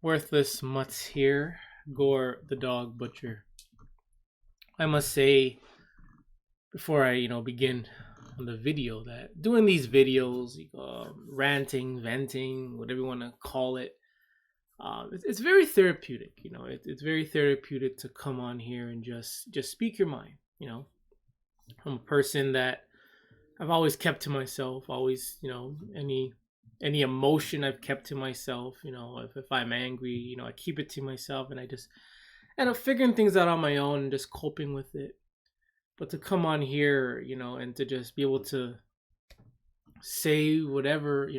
Worthless Mutts here, Gore the dog butcher. I must say, before I begin on the video, that doing these videos, ranting, venting, whatever you want to call it, it's very therapeutic. It's very therapeutic to come on here and just speak your mind. I'm a person that I've always kept to myself. Always, any emotion I've kept to myself. If I'm angry, I keep it to myself, and I just end up figuring things out on my own and just coping with it. But to come on here, and to just be able to say whatever,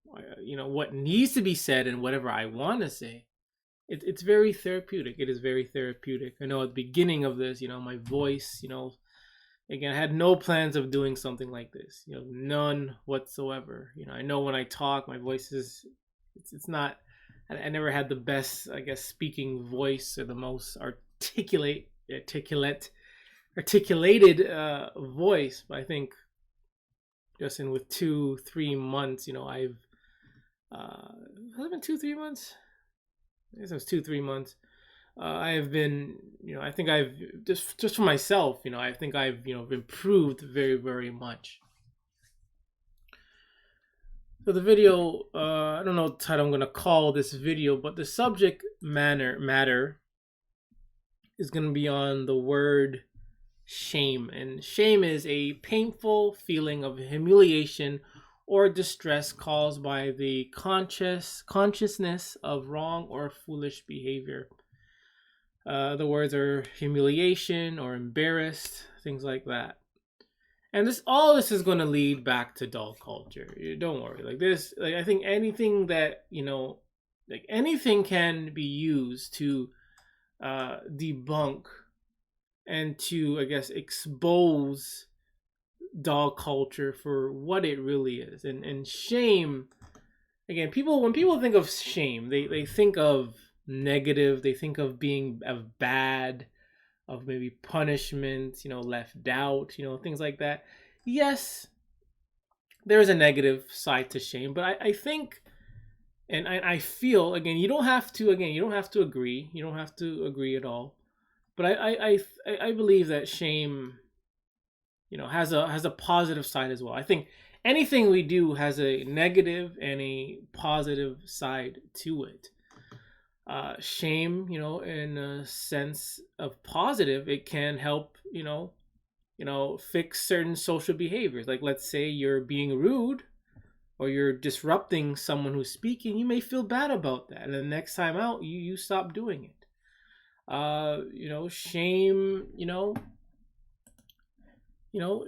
what needs to be said and whatever I want to say, it's very therapeutic. It is very therapeutic. I know at the beginning of this, my voice, again, I had no plans of doing something like this, none whatsoever. I know when I talk, my voice it's not, I never had the best, I guess, speaking voice or the most articulated voice. But I think just in with 2-3 months, I've, has it been 2-3 months? I guess it was 2-3 months. I have been, I think I've just for myself, I think I've, improved very, very much. So the video, I don't know what title I'm going to call this video, but the subject matter is going to be on the word shame. And shame is a painful feeling of humiliation or distress caused by the consciousness of wrong or foolish behavior. The words are humiliation or embarrassed, things like that. And all this is going to lead back to dog culture. Don't worry. I think anything that, anything can be used to debunk and to, I guess, expose dog culture for what it really is. And shame, again, when people think of shame, they think of negative, they think of being of bad, of maybe punishment, left out, things like that. Yes, there is a negative side to shame, but I think, and I feel, again, you don't have to agree, you don't have to agree at all, but I believe that shame, has a positive side as well. I think anything we do has a negative and a positive side to it. Shame, in a sense of positive, it can help, fix certain social behaviors. Like, let's say you're being rude or you're disrupting someone who's speaking, you may feel bad about that. And the next time out, you stop doing it. Shame,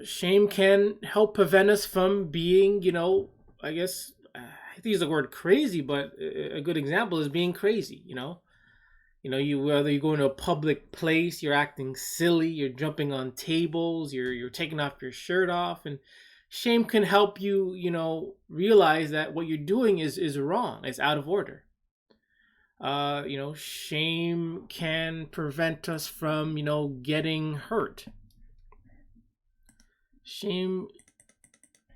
shame can help prevent us from being, I guess, I hate to use the word crazy, but a good example is being crazy. Whether you go into a public place, you're acting silly, you're jumping on tables, you're taking off your shirt off, and shame can help you, realize that what you're doing is wrong, it's out of order. Shame can prevent us from, getting hurt. Shame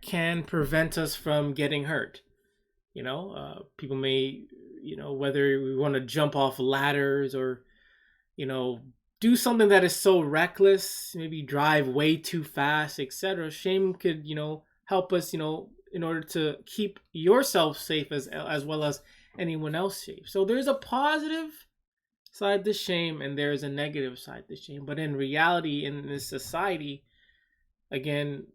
can prevent us from getting hurt. People may, whether we want to jump off ladders or, do something that is so reckless, maybe drive way too fast, etc. Shame could, help us, in order to keep yourself safe as well as anyone else safe. So there's a positive side to shame and there's a negative side to shame. But in reality, in this society, again,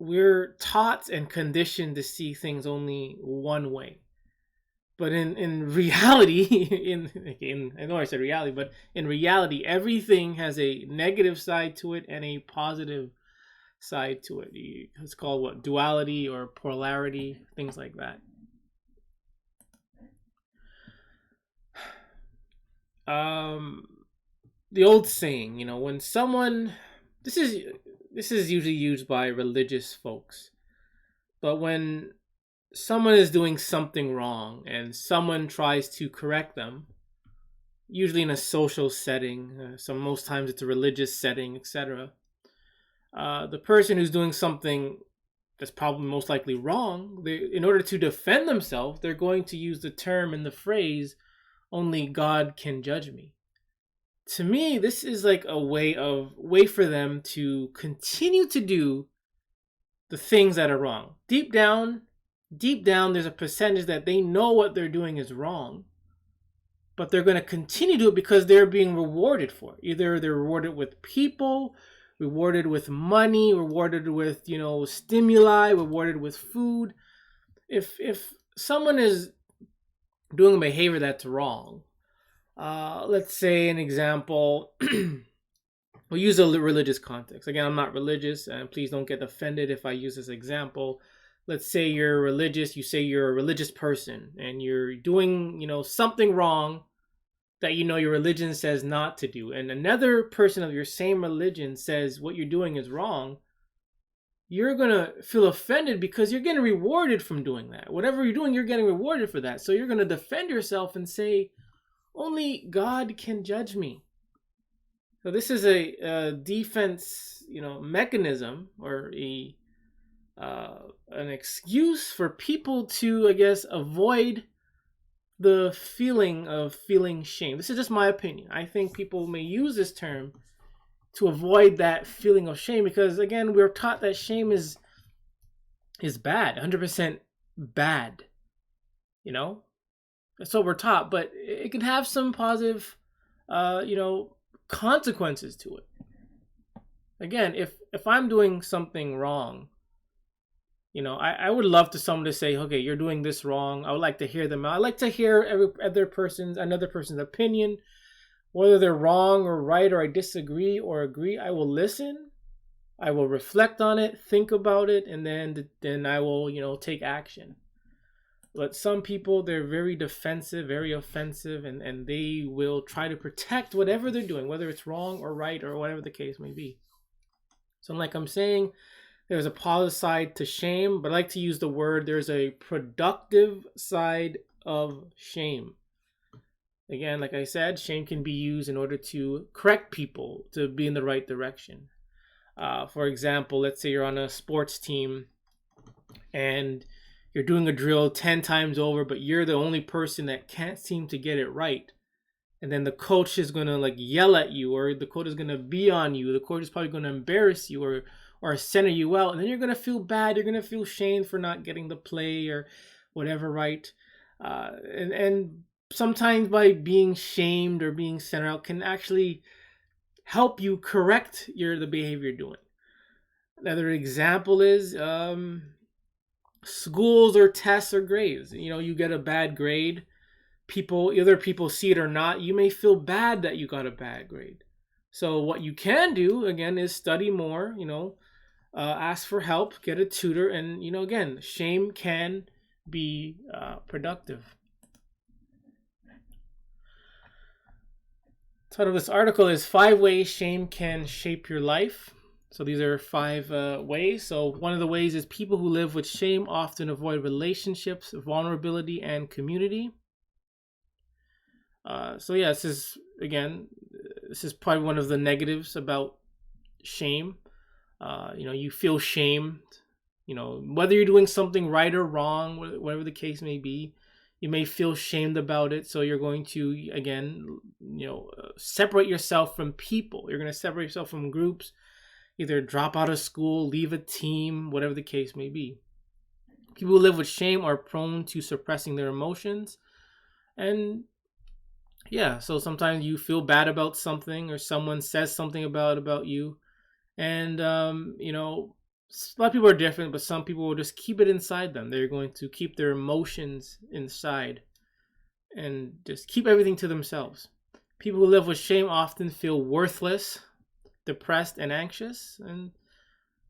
we're taught and conditioned to see things only one way. But in reality, I know I said reality, but in reality, everything has a negative side to it and a positive side to it. It's called duality or polarity, things like that. The old saying, when someone, this is usually used by religious folks, but when someone is doing something wrong and someone tries to correct them, usually in a social setting, so most times it's a religious setting, etc. The person who's doing something that's probably most likely wrong. In order to defend themselves, they're going to use the term and the phrase, only God can judge me. To me, this is like a way for them to continue to do the things that are wrong. Deep down, there's a percentage that they know what they're doing is wrong, but they're going to continue to do it because they're being rewarded for it. Either they're rewarded with people, rewarded with money, rewarded with, stimuli, rewarded with food. If someone is doing a behavior that's wrong, let's say an example, we'll use a religious context. Again, I'm not religious, and please don't get offended if I use this example. Let's say you're religious, you say you're a religious person, and you're doing, something wrong that your religion says not to do, and another person of your same religion says what you're doing is wrong. You're going to feel offended because you're getting rewarded from doing that. Whatever you're doing, you're getting rewarded for that. So you're going to defend yourself and say, only God can judge me. So this is a defense, mechanism, or an excuse for people to, I guess, avoid the feeling of feeling shame. This is just my opinion. I think people may use this term to avoid that feeling of shame because, again, we're taught that shame is bad, 100% bad. That's what we're taught, but it can have some positive, consequences to it. Again, if I'm doing something wrong, I would love to someone to say, okay, you're doing this wrong. I would like to hear them out. I like to hear another person's opinion, whether they're wrong or right, or I disagree or agree. I will listen. I will reflect on it, think about it, and then I will, take action. But some people, they're very defensive, very offensive, and they will try to protect whatever they're doing, whether it's wrong or right or whatever the case may be. So like I'm saying, there's a positive side to shame, but I like to use the word, there's a productive side of shame. Again, like I said, shame can be used in order to correct people to be in the right direction. For example, let's say you're on a sports team and you're doing a drill 10 times over, but you're the only person that can't seem to get it right. And then the coach is going to yell at you, or the coach is going to be on you. The coach is probably going to embarrass you or center you out. And then you're going to feel bad. You're going to feel shamed for not getting the play or whatever right. And sometimes by being shamed or being centered out can actually help you correct the behavior you're doing. Another example is schools or tests or grades. You get a bad grade. Either people see it or not, you may feel bad that you got a bad grade. So what you can do, again, is study more, ask for help, get a tutor, and, again, shame can be productive. The title of this article is 5 Ways Shame Can Shape Your Life. So these are 5 ways. So one of the ways is people who live with shame often avoid relationships, vulnerability, and community. This is probably one of the negatives about shame. You feel shamed, whether you're doing something right or wrong, whatever the case may be, you may feel shamed about it. So you're going to, again, separate yourself from people. You're going to separate yourself from groups, either drop out of school, leave a team, whatever the case may be. People who live with shame are prone to suppressing their emotions. And so sometimes you feel bad about something, or someone says something about you. And, a lot of people are different, but some people will just keep it inside them. They're going to keep their emotions inside and just keep everything to themselves. People who live with shame often feel worthless, depressed, and anxious. And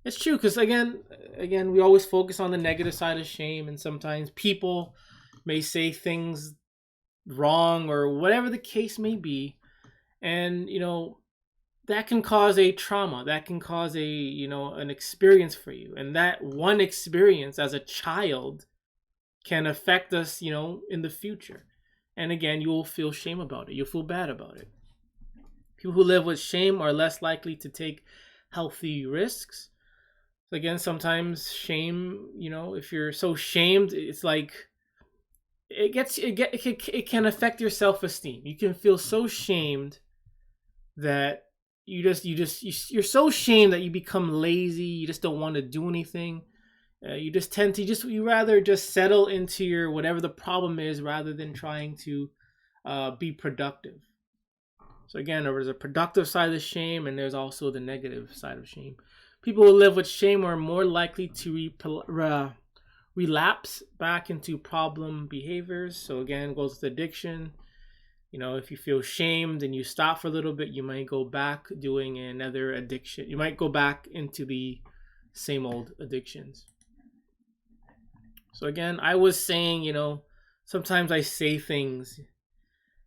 it's true, because again, we always focus on the negative side of shame, and sometimes people may say things wrong or whatever the case may be, and that can cause a trauma, that can cause an experience for you, and that one experience as a child can affect us in the future. And again, you'll feel shame about it, you'll feel bad about it. People who live with shame are less likely to take healthy risks. Again, sometimes shame, if you're so shamed, it's like it can affect your self-esteem. You can feel so shamed that you're so shamed that you become lazy. You just don't want to do anything. You just tend to you rather just settle into your whatever the problem is rather than trying to be productive. So again, there's a productive side of shame, and there's also the negative side of shame. People who live with shame are more likely to relapse back into problem behaviors. So again, it goes with addiction. If you feel shamed and you stop for a little bit, you might go back doing another addiction. You might go back into the same old addictions. So again, I was saying, sometimes I say things.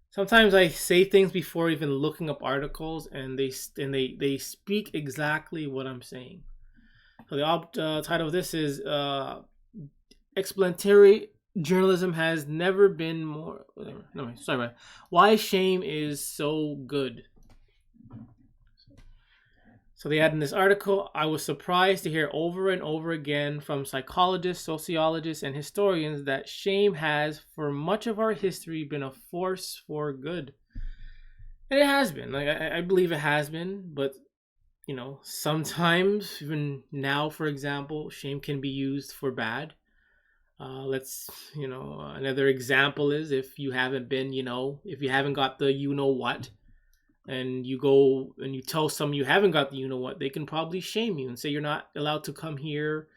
Sometimes I say things before even looking up articles, and they speak exactly what I'm saying. So the title of this is explanatory journalism has never been more. No, sorry. Why shame is so good. So they had in this article, I was surprised to hear over and over again from psychologists, sociologists, and historians that shame has, for much of our history, been a force for good. And it has been. Like I believe it has been, but sometimes, even now, for example, shame can be used for bad. Another example is if you haven't been, if you haven't got the what, and you go and you tell some you haven't got the what, they can probably shame you and say you're not allowed to come here.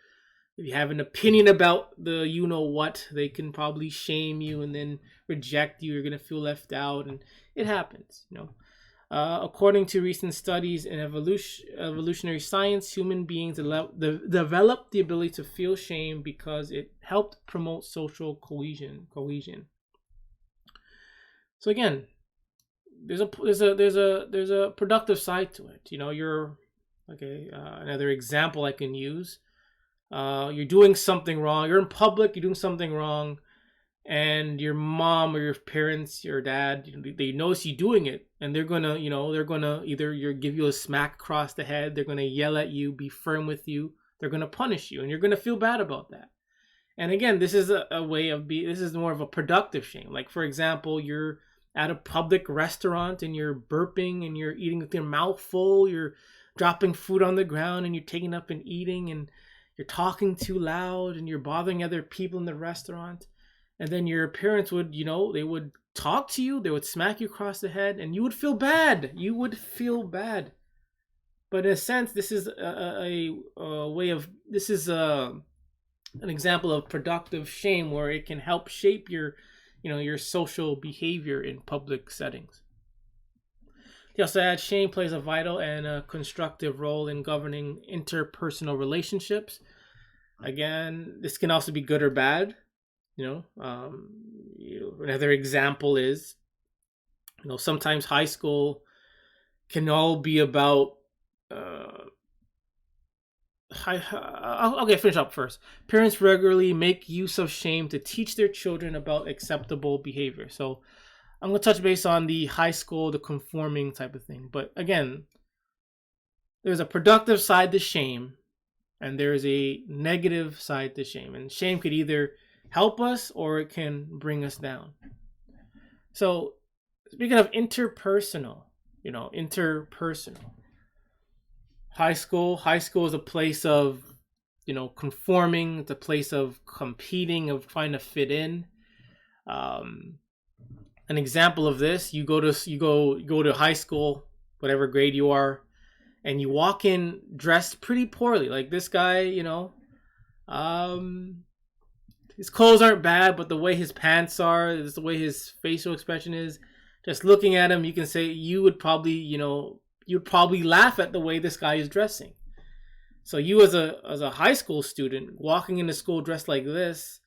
If you have an opinion about the what, they can probably shame you and then reject you. You're going to feel left out, and it happens, According to recent studies in evolutionary science, human beings developed the ability to feel shame because it helped promote social cohesion. So again, there's a productive side to it. Another example I can use. You're doing something wrong. You're in public. You're doing something wrong, and your mom or your parents, your dad, they notice you doing it, and they're gonna either give you a smack across the head, they're gonna yell at you, be firm with you, they're gonna punish you, and you're gonna feel bad about that. And again, this is this is more of a productive shame. Like for example, you're at a public restaurant and you're burping and you're eating with your mouth full, you're dropping food on the ground and you're taking up and eating, and you're talking too loud and you're bothering other people in the restaurant. And then your parents would, they would talk to you, they would smack you across the head, and you would feel bad. You would feel bad. But in a sense, this is an example of productive shame where it can help shape your social behavior in public settings. They also add shame plays a vital and a constructive role in governing interpersonal relationships. Again, this can also be good or bad. Another example is, sometimes high school can all be about. Okay, finish up first. Parents regularly make use of shame to teach their children about acceptable behavior. So I'm going to touch base on the high school, the conforming type of thing. But again, there's a productive side to shame, and there's a negative side to shame. And shame could either help us or it can bring us down. So speaking of interpersonal, high school is a place of conforming. It's a place of competing, of trying to fit in. An example of this, you go to high school, whatever grade you are, and you walk in dressed pretty poorly. Like this guy, his clothes aren't bad, but the way his pants are, the way his facial expression is, just looking at him, you can say you would probably laugh at the way this guy is dressing. So you as a high school student walking into school dressed like this,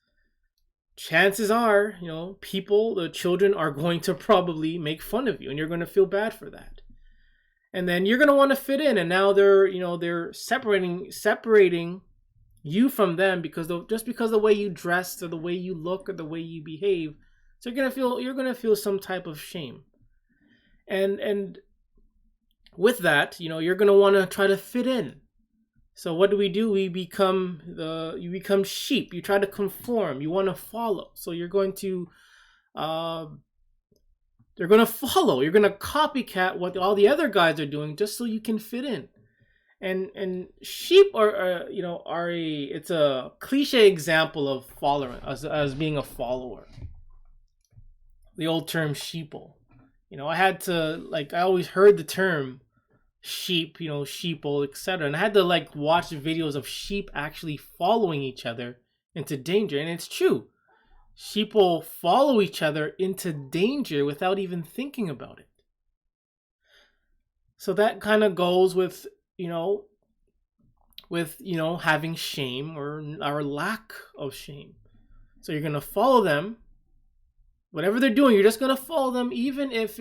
chances are, the children are going to probably make fun of you, and you're going to feel bad for that. And then you're going to want to fit in, and now they're separating you from them because the way you dress or the way you look or the way you behave. So you're gonna feel some type of shame, and with that, you're gonna want to try to fit in. So what do? You become sheep. You try to conform. You want to follow. So uh, you're going to follow. You're going to copycat what all the other guys are doing just so you can fit in. And sheep it's a cliche example of following as being a follower. The old term sheeple. I always heard the term sheep, sheeple, etc. And I had to watch videos of sheep actually following each other into danger. And it's true. Sheep will follow each other into danger without even thinking about it. So that kind of goes with, having shame or lack of shame. So you're going to follow them. Whatever they're doing, you're just going to follow them, even if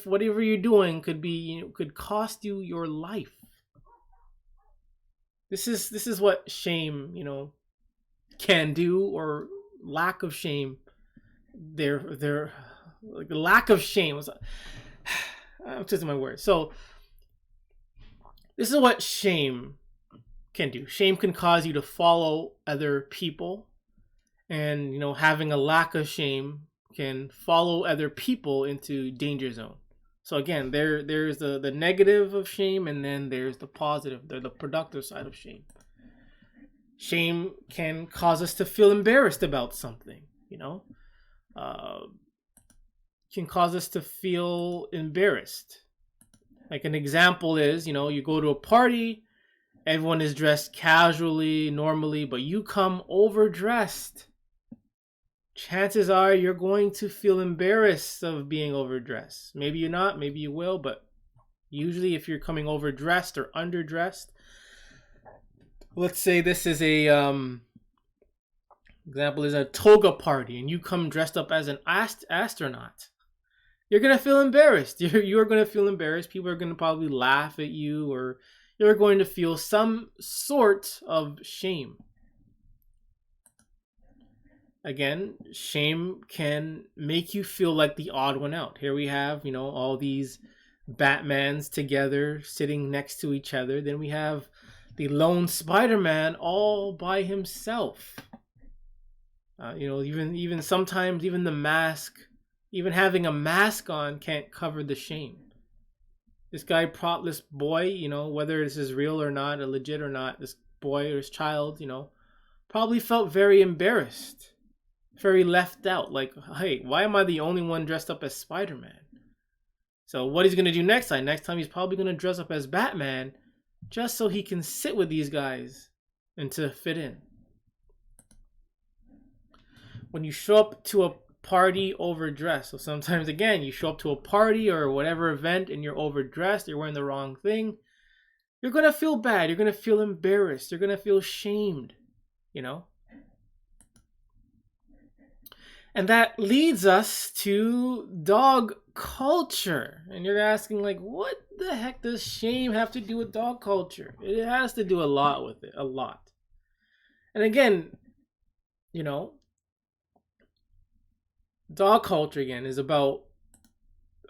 whatever you're doing could cost you your life. This is what shame, can do, or lack of shame. They're like lack of shame. I'm twisting my words. So this is what shame can do. Shame can cause you to follow other people, and having a lack of shame can follow other people into danger zone. So again, there's the negative of shame, and then there's the positive, the productive side of shame. Shame can cause us to feel embarrassed about something, can cause us to feel embarrassed. Like an example is, you go to a party, everyone is dressed casually, normally, but you come overdressed. Chances are you're going to feel embarrassed of being overdressed. Maybe you're not, maybe you will, but usually if you're coming overdressed or underdressed, let's say this is example is a toga party, and you come dressed up as an astronaut. You're going to feel embarrassed. You're going to feel embarrassed. People are going to probably laugh at you, or you're going to feel some sort of shame. Again, shame can make you feel like the odd one out. Here we have, all these Batmans together sitting next to each other. Then we have the lone Spider-Man all by himself. Even sometimes even the mask, even having a mask on can't cover the shame. This boy, whether this is real or not, or legit or not, this boy or this child, probably felt very embarrassed, very left out. Like, hey, why am I the only one dressed up as Spider-Man? So what he's going to do next time? Next time he's probably going to dress up as Batman just so he can sit with these guys and to fit in. When you show up to a party overdressed, so sometimes, again, you show up to a party or whatever event and you're overdressed, you're wearing the wrong thing, you're going to feel bad, you're going to feel embarrassed, you're going to feel shamed, And that leads us to dog culture. And you're asking, what the heck does shame have to do with dog culture? It has to do a lot with it, a lot. And again, dog culture, again, is about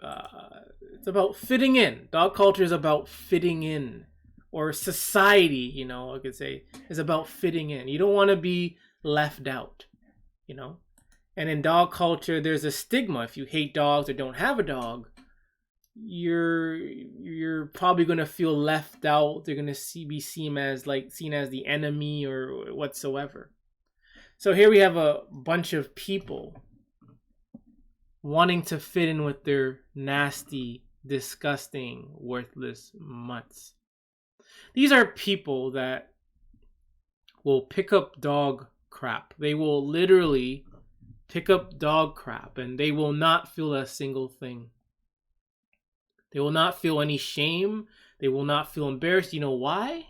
it's about fitting in. Dog culture is about fitting in, or society, I could say, is about fitting in. You don't want to be left out, And in dog culture, there's a stigma. If you hate dogs or don't have a dog, you're probably going to feel left out. They're going to be seen as the enemy or whatsoever. So here we have a bunch of people wanting to fit in with their nasty, disgusting, worthless mutts. These are people that will pick up dog crap. They will literally pick up dog crap, and they will not feel a single thing. They will not feel any shame. They will not feel embarrassed. You know why?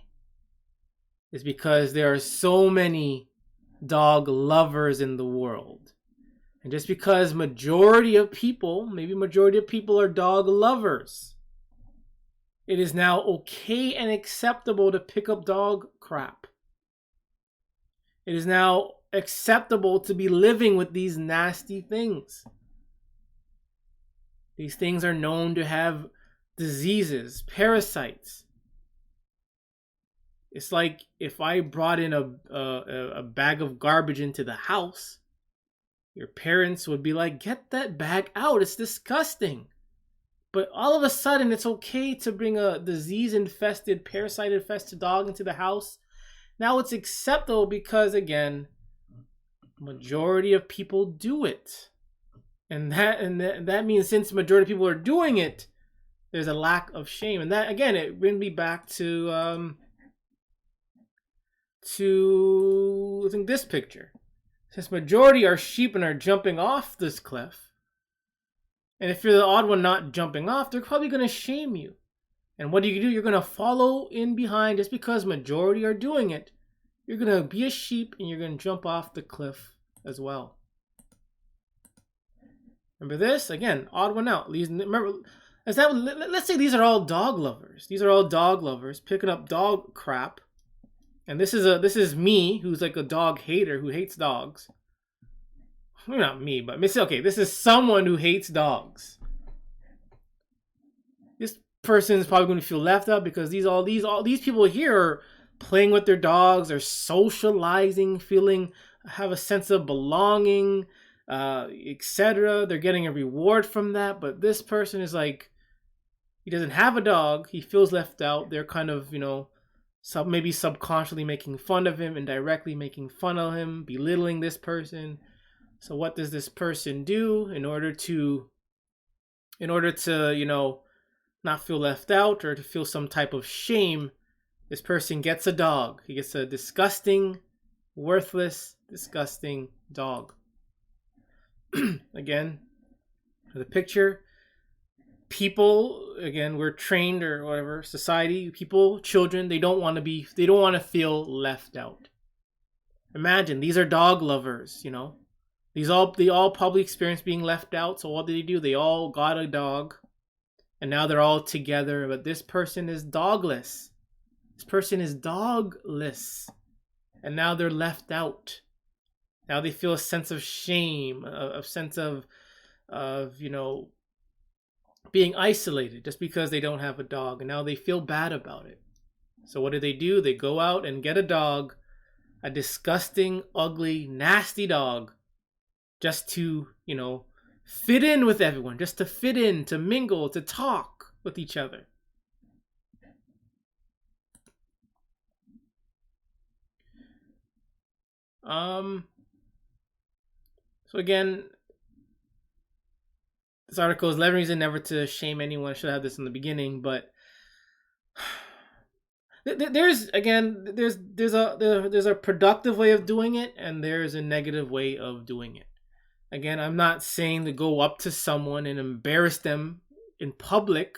It's because there are so many dog lovers in the world. And just because majority of people are dog lovers, it is now okay and acceptable to pick up dog crap. It is now acceptable to be living with these nasty things. These things are known to have diseases, parasites. It's like if I brought in a bag of garbage into the house, your parents would be like, "Get that bag out, it's disgusting." But all of a sudden, it's okay to bring a disease-infested, parasite-infested dog into the house. Now it's acceptable because, again, majority of people do it. And that means since the majority of people are doing it, there's a lack of shame. And that, again, it brings me back to I think this picture. Since majority are sheep and are jumping off this cliff, and if you're the odd one not jumping off, they're probably going to shame you. And what do? You're going to follow in behind just because majority are doing it. You're going to be a sheep and you're going to jump off the cliff as well. Remember this? Again, odd one out. Remember, let's say these are all dog lovers. These are all dog lovers picking up dog crap. And this is me, who's like a dog hater, who hates dogs. Well, not me, but okay, this is someone who hates dogs. This person is probably going to feel left out because these people here are playing with their dogs, are socializing, have a sense of belonging, etc. They're getting a reward from that, but this person is like, he doesn't have a dog, he feels left out. They're kind of, maybe subconsciously making fun of him, indirectly making fun of him, belittling this person. So what does this person do in order to not feel left out or to feel some type of shame? This person gets a dog. He gets a disgusting, worthless, disgusting dog. Again, the picture. People, again, we're trained or whatever, society, people, children, they don't want to feel left out. Imagine, these are dog lovers, they all probably experience being left out. So what did they do? They all got a dog and now they're all together, but this person is dogless. This person is dogless. And now they're left out. Now they feel a sense of shame, a sense of being isolated just because they don't have a dog, and now they feel bad about it. So what do? They go out and get a dog, a disgusting, ugly, nasty dog, just to, fit in with everyone, just to fit in, to mingle, to talk with each other. So again, this article is 11 reasons never to shame anyone. I should have this in the beginning, but there's a productive way of doing it, and there's a negative way of doing it. Again, I'm not saying to go up to someone and embarrass them in public.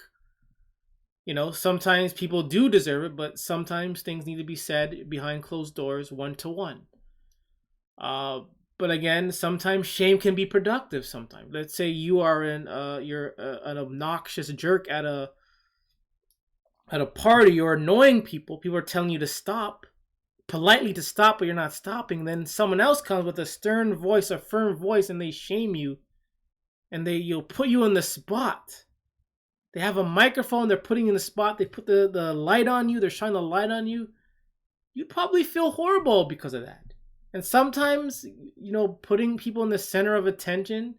Sometimes people do deserve it, but sometimes things need to be said behind closed doors, one-to-one. But again, sometimes shame can be productive. Sometimes, let's say you are you're an obnoxious jerk at a party. You're annoying people. People are telling you to stop, politely to stop, but you're not stopping. Then someone else comes with a stern voice, a firm voice, and they shame you, and you'll put you in the spot. They have a microphone. They're putting you in the spot. They put the light on you. They're shining the light on you. You'd probably feel horrible because of that. And sometimes, putting people in the center of attention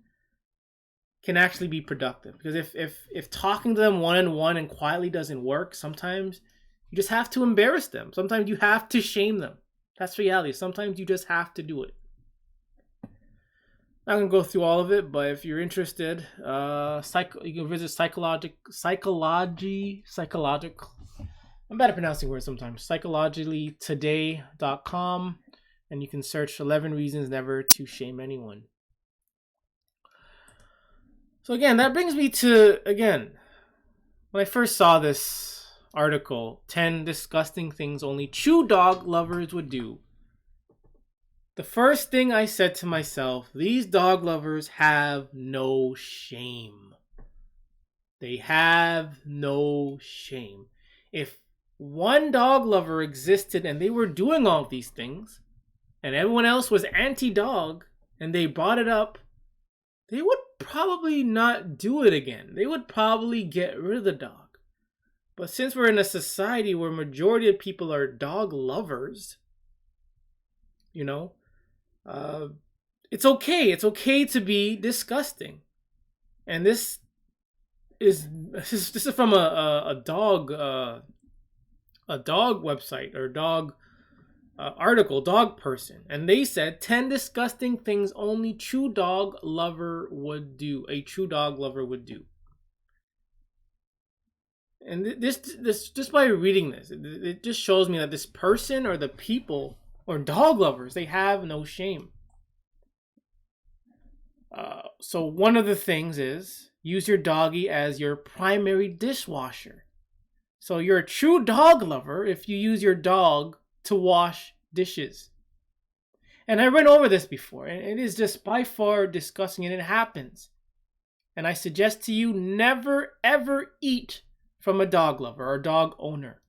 can actually be productive. Because if talking to them one-on-one and quietly doesn't work, sometimes you just have to embarrass them. Sometimes you have to shame them. That's reality. Sometimes you just have to do it. I'm not going to go through all of it, but if you're interested, you can visit psychological. I'm bad at pronouncing words sometimes. psychologicallytoday.com. And you can search 11 reasons never to shame anyone. So again, that brings me to, when I first saw this article, 10 disgusting things only true dog lovers would do. The first thing I said to myself, these dog lovers have no shame. They have no shame. If one dog lover existed and they were doing all these things, and everyone else was anti-dog, and they brought it up, they would probably not do it again. They would probably get rid of the dog. But since we're in a society where majority of people are dog lovers, you know, it's okay. It's okay to be disgusting. And this is from a dog website or dog article, dog person, and they said 10 disgusting things only true dog lover would do. A true dog lover would do. And this just by reading this, it just shows me that this person or the people or dog lovers, they have no shame. So one of the things is use your doggy as your primary dishwasher. So you're a true dog lover if you use your dog to wash dishes. And I went over this before, and it is just by far disgusting, and it happens. And I suggest to you, never ever eat from a dog lover or dog owner.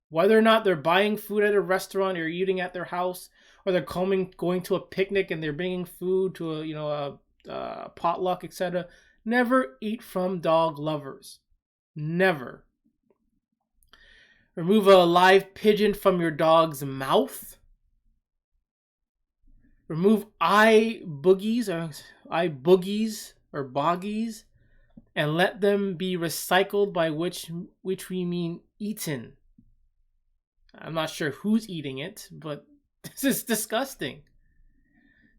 Whether or not they're buying food at a restaurant or eating at their house, or they're going to a picnic and they're bringing food to a potluck, etc. Never eat from dog lovers. Never. Remove a live pigeon from your dog's mouth. Remove eye boogies or boggies, and let them be recycled, by which we mean eaten. I'm not sure who's eating it, but this is disgusting.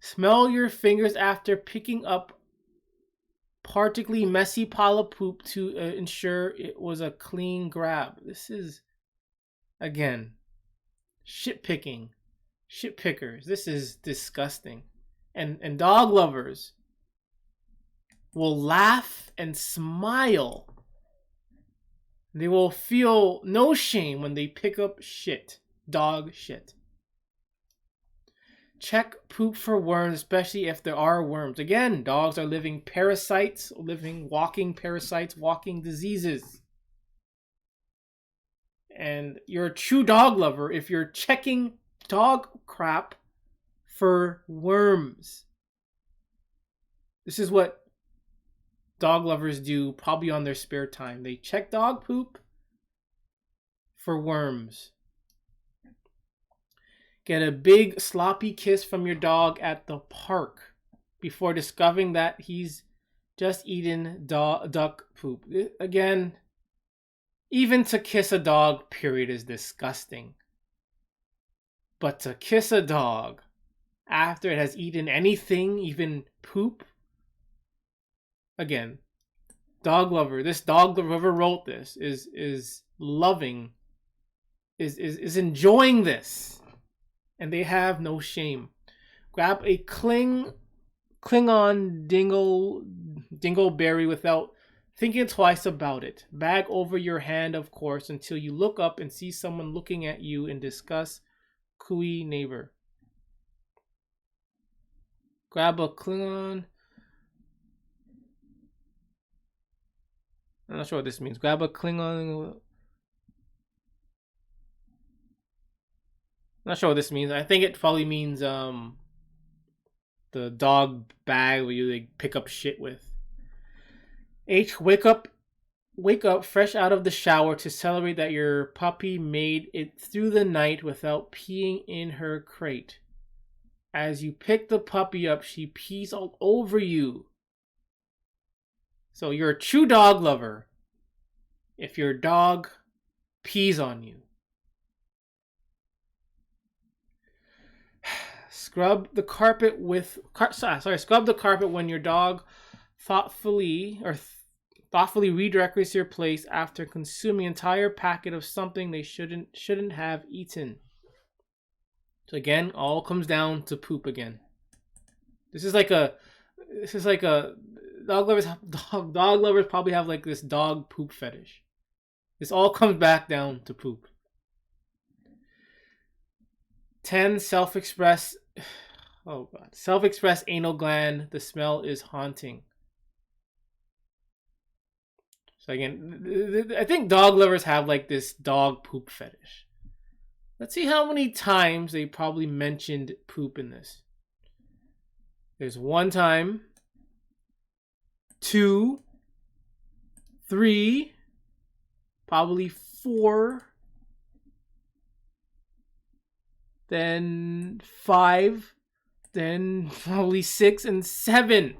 Smell your fingers after picking up particularly messy pile of poop to ensure it was a clean grab. This is, again, shit pickers. This is disgusting. And dog lovers will laugh and smile. They will feel no shame when they pick up shit. Dog shit. Check poop for worms, especially if there are worms. Again, dogs are living parasites, walking parasites, walking diseases. And you're a true dog lover if you're checking dog crap for worms. This is what dog lovers do probably on their spare time. They check dog poop for worms. Get a big sloppy kiss from your dog at the park before discovering that he's just eaten duck poop. Again, even to kiss a dog, period, is disgusting. But to kiss a dog after it has eaten anything, even poop, again, dog lover. This dog lover, whoever wrote this, is loving, is enjoying this. And they have no shame. Grab a Klingon dingleberry without thinking twice about it. Bag over your hand, of course, until you look up and see someone looking at you in disgust. Cooey neighbor. Grab a Klingon. I'm not sure what this means. Grab a Klingon. I'm not sure what this means. I think it probably means the dog bag where you like pick up shit with. H, wake up fresh out of the shower to celebrate that your puppy made it through the night without peeing in her crate. As you pick the puppy up, she pees all over you. So you're a true dog lover if your dog pees on you. Scrub the carpet when your dog thoughtfully redirects your place after consuming an entire packet of something they shouldn't have eaten. So again, all comes down to poop again. This is like a dog lovers probably have like this dog poop fetish. This all comes back down to poop. 10, self-express anal gland. The smell is haunting. So again, I think dog lovers have like this dog poop fetish. Let's see how many times they probably mentioned poop in this. There's 1 time, 2, 3, probably 4, then 5, then probably 6 and 7.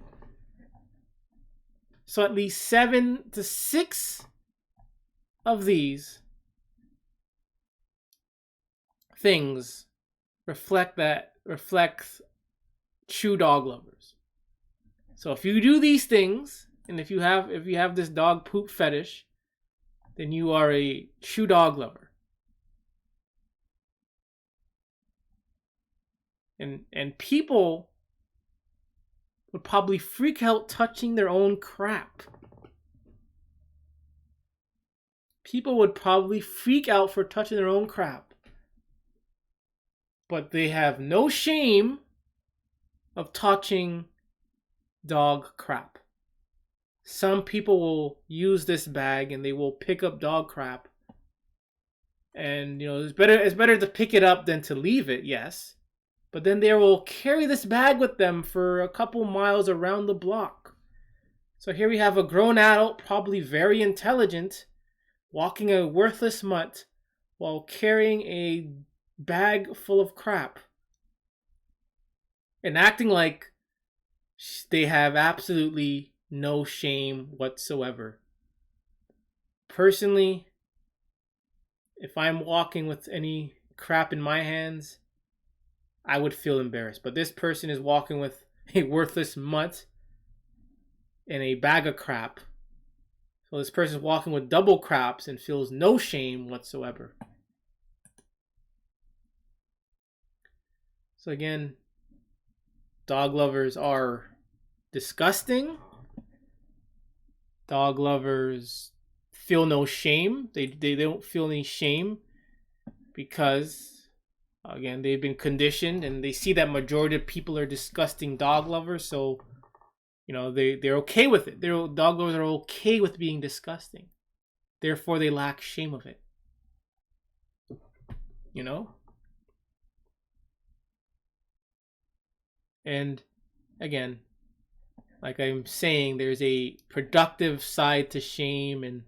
So at least 7 to 6 of these things reflect true dog lovers. So if you do these things, and if you have this dog poop fetish, then you are a true dog lover. And people would probably freak out touching their own crap. People would probably freak out for touching their own crap. But they have no shame of touching dog crap. Some people will use this bag and they will pick up dog crap. And it's better to pick it up than to leave it, yes. But then they will carry this bag with them for a couple miles around the block. So here we have a grown adult, probably very intelligent, walking a worthless mutt while carrying a bag full of crap and acting like they have absolutely no shame whatsoever. Personally, if I'm walking with any crap in my hands, I would feel embarrassed. But this person is walking with a worthless mutt and a bag of crap. So this person is walking with double craps and feels no shame whatsoever. So again, dog lovers are disgusting. Dog lovers feel no shame. They don't feel any shame because, again, they've been conditioned and they see that majority of people are disgusting dog lovers. So, they're okay with it. Dog lovers are okay with being disgusting. Therefore, they lack shame of it. And again, like I'm saying, there's a productive side to shame and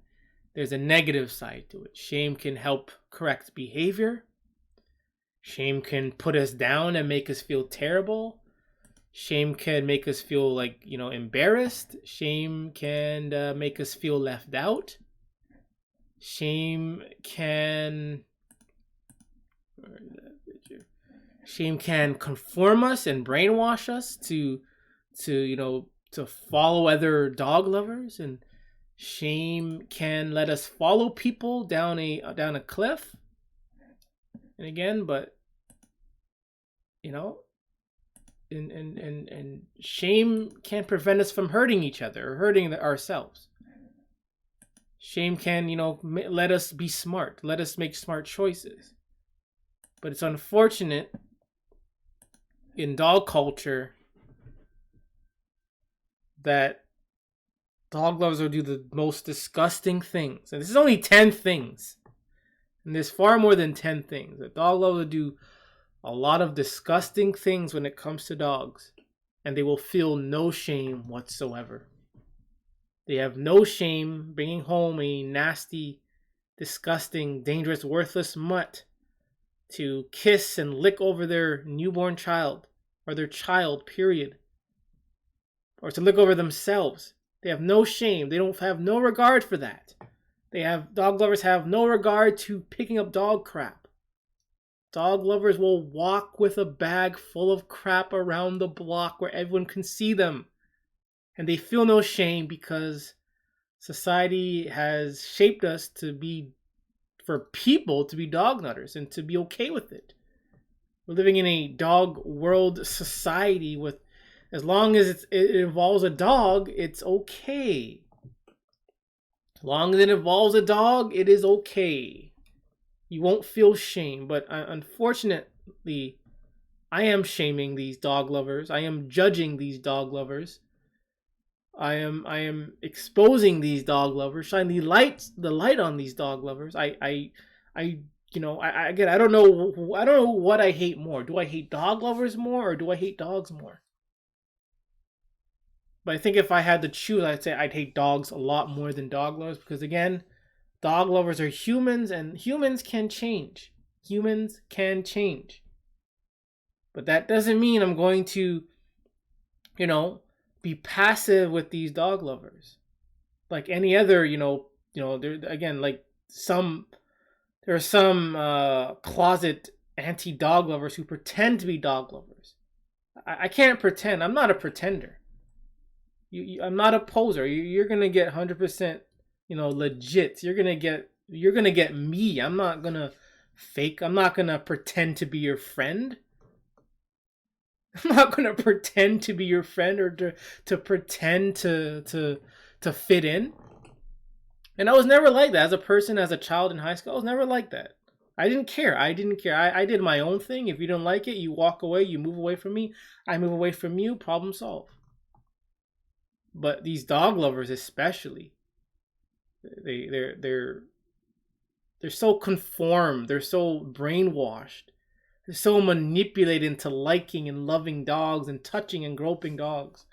there's a negative side to it. Shame can help correct behavior. Shame can put us down and make us feel terrible. Shame can make us feel like, embarrassed. Shame can make us feel left out. Shame can conform us and brainwash us to follow other dog lovers, and shame can let us follow people down a cliff. And again, but and shame can't prevent us from hurting each other or hurting ourselves. Shame can, let us be smart, let us make smart choices. But it's unfortunate in dog culture that dog lovers will do the most disgusting things. And this is only 10 things. And there's far more than 10 things. That dog lovers will do a lot of disgusting things when it comes to dogs. And they will feel no shame whatsoever. They have no shame bringing home a nasty, disgusting, dangerous, worthless mutt to kiss and lick over their newborn child or their child, period. Or to lick over themselves. They have no shame. They don't have no regard for that. Dog lovers have no regard to picking up dog crap. Dog lovers will walk with a bag full of crap around the block where everyone can see them. And they feel no shame because society has shaped us for people to be dog nutters and to be okay with it. We're living in a dog world society with, as long as it involves a dog, it's okay. As long as it involves a dog, it is okay. You won't feel shame. But unfortunately, I am shaming these dog lovers. I am judging these dog lovers. I am exposing these dog lovers, shining the light on these dog lovers. I don't know what I hate more. Do I hate dog lovers more or do I hate dogs more? But I think if I had to choose, I'd say I'd hate dogs a lot more than dog lovers because, again, Dog lovers are humans, and humans can change. Humans can change. But that doesn't mean I'm going to, be passive with these dog lovers. Like any other, there again, like there are some closet anti-dog lovers who pretend to be dog lovers. I can't pretend. I'm not a pretender. I'm not a poser. You're gonna get 100%, legit. You're gonna get me. I'm not gonna fake. I'm not gonna pretend to be your friend. I'm not gonna pretend to be your friend or to pretend to fit in. And I was never like that as a person, as a child in high school. I was never like that. I didn't care. I did my own thing. If you don't like it, you walk away. You move away from me. I move away from you. Problem solved. But these dog lovers, especially, they're so conformed. They're so brainwashed. They're so manipulated into liking and loving dogs and touching and groping dogs.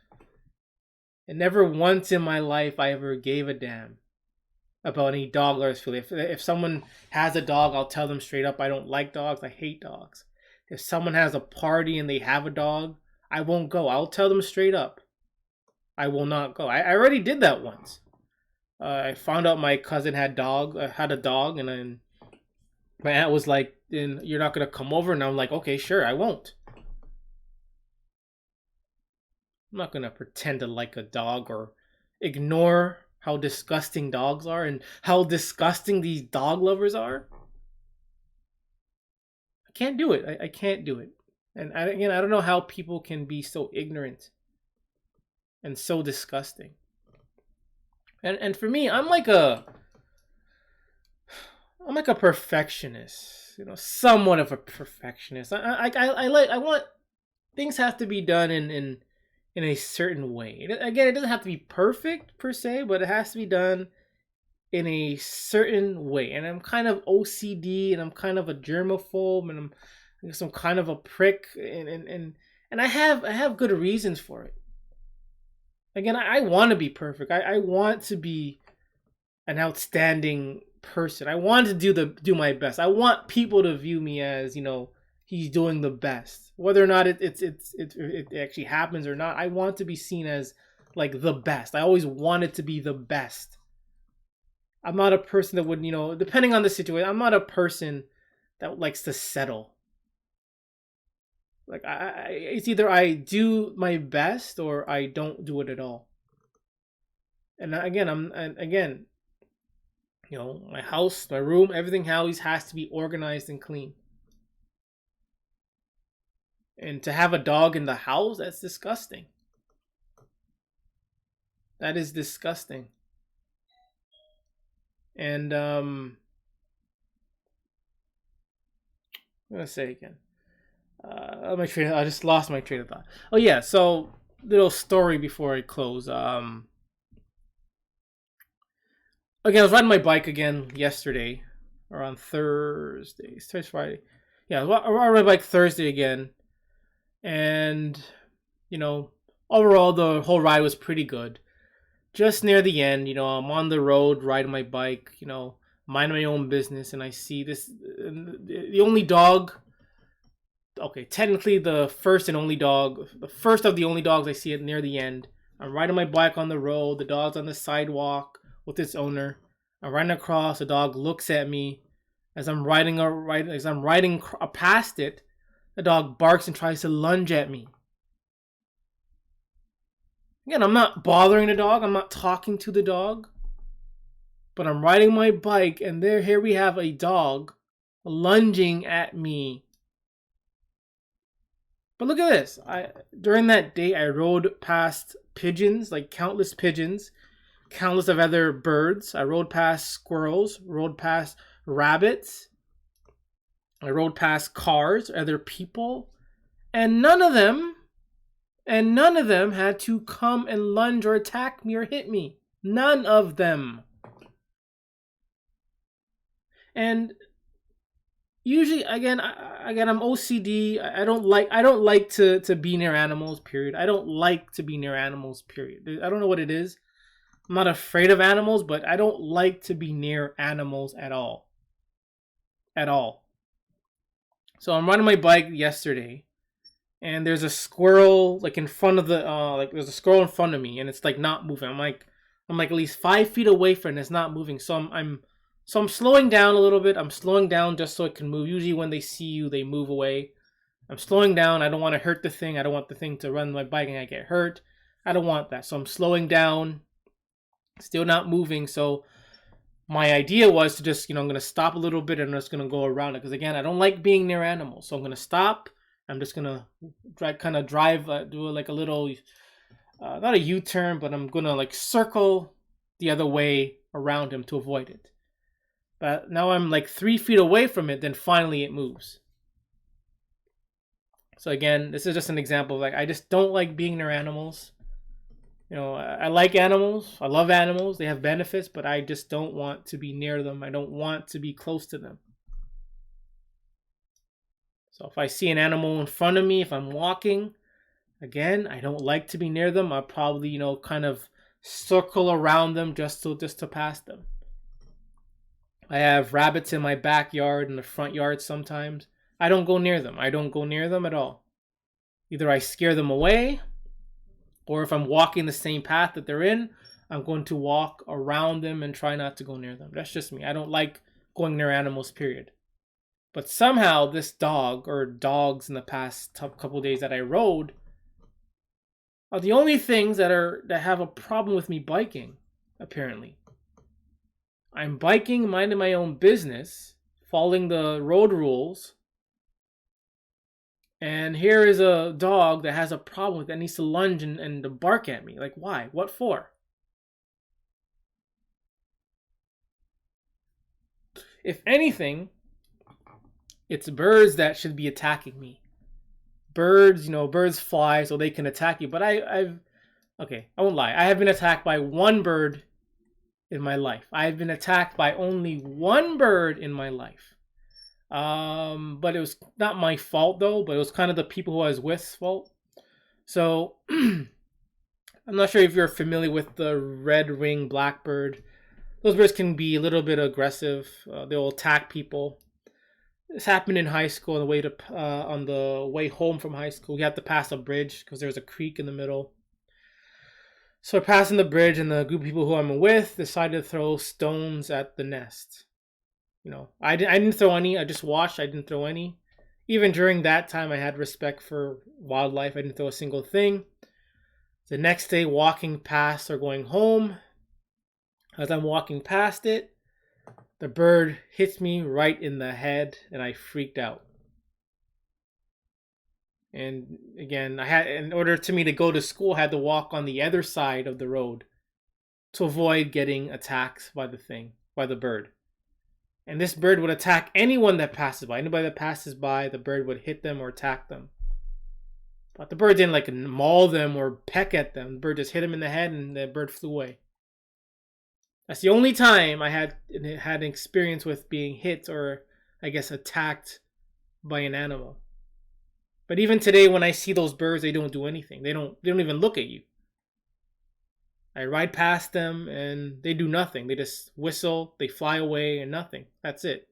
And never once in my life I ever gave a damn about any dog lovers feeling. If someone has a dog, I'll tell them straight up I don't like dogs. I hate dogs. If someone has a party and they have a dog, I won't go. I'll tell them straight up I will not go. I already did that once. I found out my cousin had a dog, and then my aunt was like, "You're not gonna come over?" And I'm like, "Okay, sure, I won't." I'm not gonna pretend to like a dog or ignore how disgusting dogs are and how disgusting these dog lovers are. I can't do it. I can't do it. And I don't know how people can be so ignorant and so disgusting. And for me, I'm like a perfectionist, somewhat of a perfectionist. I want things have to be done in a certain way. Again, it doesn't have to be perfect per se, but it has to be done in a certain way. And I'm kind of OCD, and I'm kind of a germaphobe, and I'm some kind of a prick, and I have good reasons for it. Again, I want to be perfect. I want to be an outstanding person. I want to do my best. I want people to view me as, he's doing the best. Whether or not it actually happens or not, I want to be seen as like the best. I always wanted to be the best. I'm not a person that would, depending on the situation, I'm not a person that likes to settle. Like it's either I do my best or I don't do it at all. And again, my house, my room, everything always has to be organized and clean. And to have a dog in the house, that's disgusting. That is disgusting. And I'm gonna say again. I just lost my train of thought. Oh yeah, so little story before I close. Again, I was riding my bike again yesterday, or on Thursday. Today's Friday. Yeah, I was riding my bike Thursday again, and overall the whole ride was pretty good. Just near the end, I'm on the road riding my bike, minding my own business, and I see this the only dog. Okay, technically the first of the only dogs I see it near the end. I'm riding my bike on the road, the dog's on the sidewalk with its owner. I'm riding across, the dog looks at me. As I'm riding past it, the dog barks and tries to lunge at me. Again, I'm not bothering the dog, I'm not talking to the dog. But I'm riding my bike, and here we have a dog lunging at me. But look at this. During that day, I rode past pigeons, like countless pigeons, countless of other birds. I rode past squirrels, rode past rabbits. I rode past cars, other people, and none of them had to come and lunge or attack me or hit me. None of them. And usually, again, I'm OCD. I don't like to be near animals. Period. I don't like to be near animals. Period. I don't know what it is. I'm not afraid of animals, but I don't like to be near animals at all. At all. So I'm riding my bike yesterday, and there's a squirrel like in front of the like there's a squirrel in front of me, and it's like not moving. I'm like at least 5 feet away from it, and it's not moving. So I'm slowing down a little bit. I'm slowing down just so it can move. Usually when they see you, they move away. I'm slowing down. I don't want to hurt the thing. I don't want the thing to run my bike and I get hurt. I don't want that. So I'm slowing down, still not moving. So my idea was to just, I'm going to stop a little bit and I'm just going to go around it. Because again, I don't like being near animals. So I'm going to stop. I'm just going to kind of drive, do like a little, not a U-turn, but I'm going to like circle the other way around him to avoid it. But now I'm like 3 feet away from it, then finally it moves. So again, this is just an example of like, I just don't like being near animals. I like animals. I love animals. They have benefits, but I just don't want to be near them. I don't want to be close to them. So if I see an animal in front of me, if I'm walking, again, I don't like to be near them. I'll probably, kind of circle around them just to pass them. I have rabbits in my backyard, in the front yard sometimes. I don't go near them. I don't go near them at all. Either I scare them away, or if I'm walking the same path that they're in, I'm going to walk around them and try not to go near them. That's just me. I don't like going near animals, period. But somehow this dog, or dogs in the past couple of days that I rode, are the only things that have a problem with me biking, apparently. I'm biking, minding my own business, following the road rules, and here is a dog that has a problem with it, needs to lunge and bark at me. Like, why? What for? If anything, it's birds that should be attacking me. Birds, birds fly so they can attack you. But I won't lie. I have been attacked by one bird in my life. I've been attacked by only one bird in my life. But it was not my fault though, but it was kind of the people who I was with's fault. So I'm not sure if you're familiar with the red-winged blackbird. Those birds can be a little bit aggressive. They'll attack people. This happened in high school on the way home from high school. We had to pass a bridge because there was a creek in the middle. So we're passing the bridge, and the group of people who I'm with decided to throw stones at the nest. I didn't throw any. I just watched. I didn't throw any. Even during that time, I had respect for wildlife. I didn't throw a single thing. The next day, walking past or going home, as I'm walking past it, the bird hits me right in the head, and I freaked out. And again, in order to me to go to school, I had to walk on the other side of the road to avoid getting attacked by the bird. And this bird would attack anyone that passes by. Anybody that passes by, the bird would hit them or attack them. But the bird didn't like maul them or peck at them. The bird just hit him in the head and the bird flew away. That's the only time I had an experience with being hit or, I guess, attacked by an animal. But even today, when I see those birds, they don't do anything. They don't even look at you. I ride past them and they do nothing. They just whistle, they fly away, and nothing. That's it.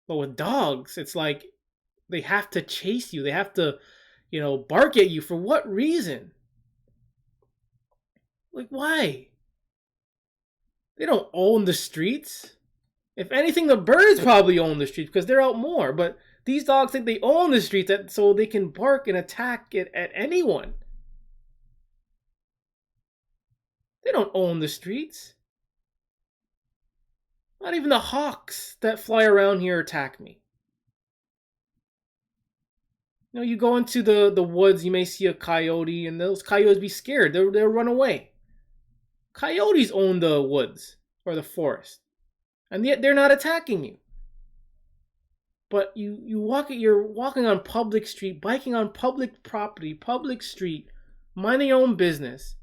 But with dogs, it's like they have to chase you. They have to, bark at you. For what reason? Like, why? They don't own the streets. If anything, the birds probably own the streets because they're out more. But these dogs think they own the streets so they can bark and attack it at anyone. They don't own the streets. Not even the hawks that fly around here attack me. You go into the woods, you may see a coyote, and those coyotes be scared. They'll run away. Coyotes own the woods or the forest, and yet they're not attacking you. But you're walking on public street, biking on public property, public street, minding your own business.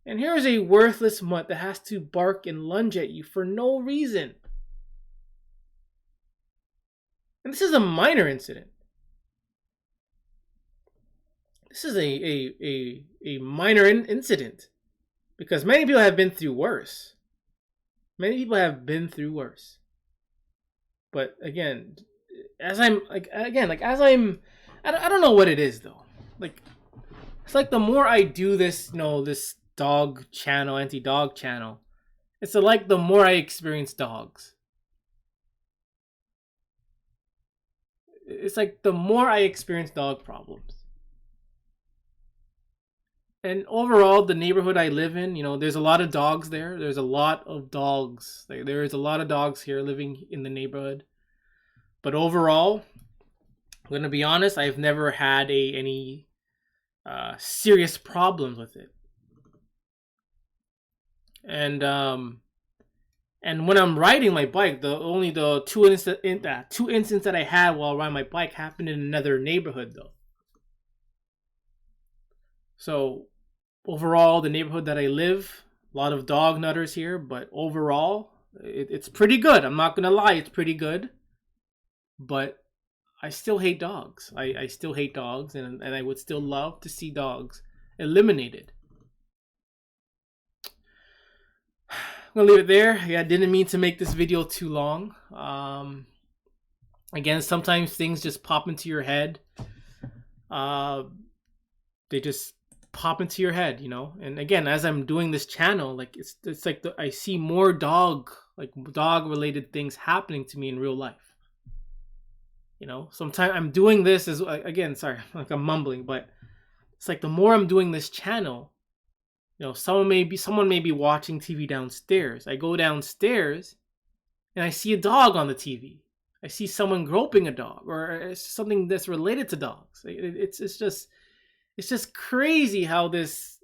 And here is a worthless mutt that has to bark and lunge at you for no reason. And this is a minor incident. This is a minor incident. because many people have been through worse. Many people have been through worse. But again, as I'm like again, like as I'm, I don't know what it is though. Like it's like the more I do this, this dog channel, anti-dog channel, it's like the more I experience dogs. It's like the more I experience dog problems. And overall, the neighborhood I live in, there's a lot of dogs there. There's a lot of dogs. There is a lot of dogs here living in the neighborhood. But overall, I'm gonna be honest, I've never had any serious problems with it. And when I'm riding my bike, the two incidents that I had while riding my bike happened in another neighborhood though. So overall, the neighborhood that I live, a lot of dog nutters here, but overall, it's pretty good. I'm not gonna lie, it's pretty good. But I still hate dogs. I still hate dogs, and I would still love to see dogs eliminated. I'm gonna leave it there. Yeah, I didn't mean to make this video too long. Again, sometimes things just pop into your head. They just pop into your head, And again, as I'm doing this channel, like it's like I see more dog related things happening to me in real life. Sometimes I'm doing this as again, sorry, like I'm mumbling, but it's like the more I'm doing this channel, someone may be watching TV downstairs. I go downstairs and I see a dog on the TV. I see someone groping a dog or something that's related to dogs. It's just crazy how this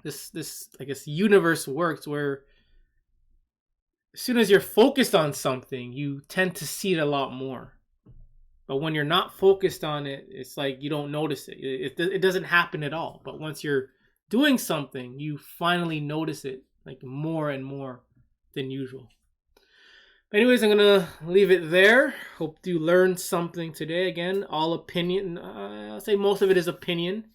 I guess universe works, where as soon as you're focused on something, you tend to see it a lot more. But when you're not focused on it, it's like you don't notice it. It doesn't happen at all. But once you're doing something, you finally notice it like more and more than usual. Anyways, I'm going to leave it there. Hope you learned something today. Again, all opinion. I'll say most of it is opinion.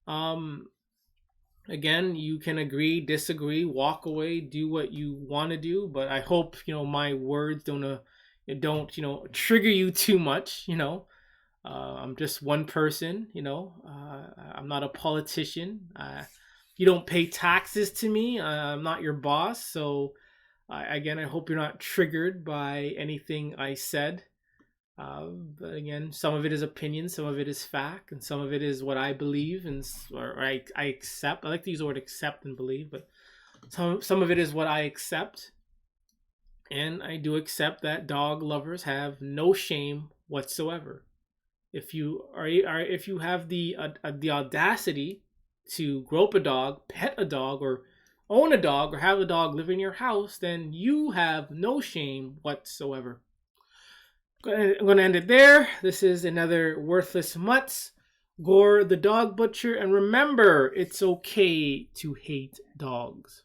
Again, you can agree, disagree, walk away, do what you want to do. But I hope, my words don't trigger you too much. I'm just one person, I'm not a politician. You don't pay taxes to me. I'm not your boss. So again, I hope you're not triggered by anything I said. But again, some of it is opinion, some of it is fact, and some of it is what I believe or I accept. I like to use the word accept and believe, but some of it is what I accept. And I do accept that dog lovers have no shame whatsoever. If you have the audacity to grope a dog, pet a dog, or own a dog, or have a dog live in your house, then you have no shame whatsoever. I'm going to end it there. This is another Worthless Mutts, Gore the Dog Butcher, and remember, it's okay to hate dogs.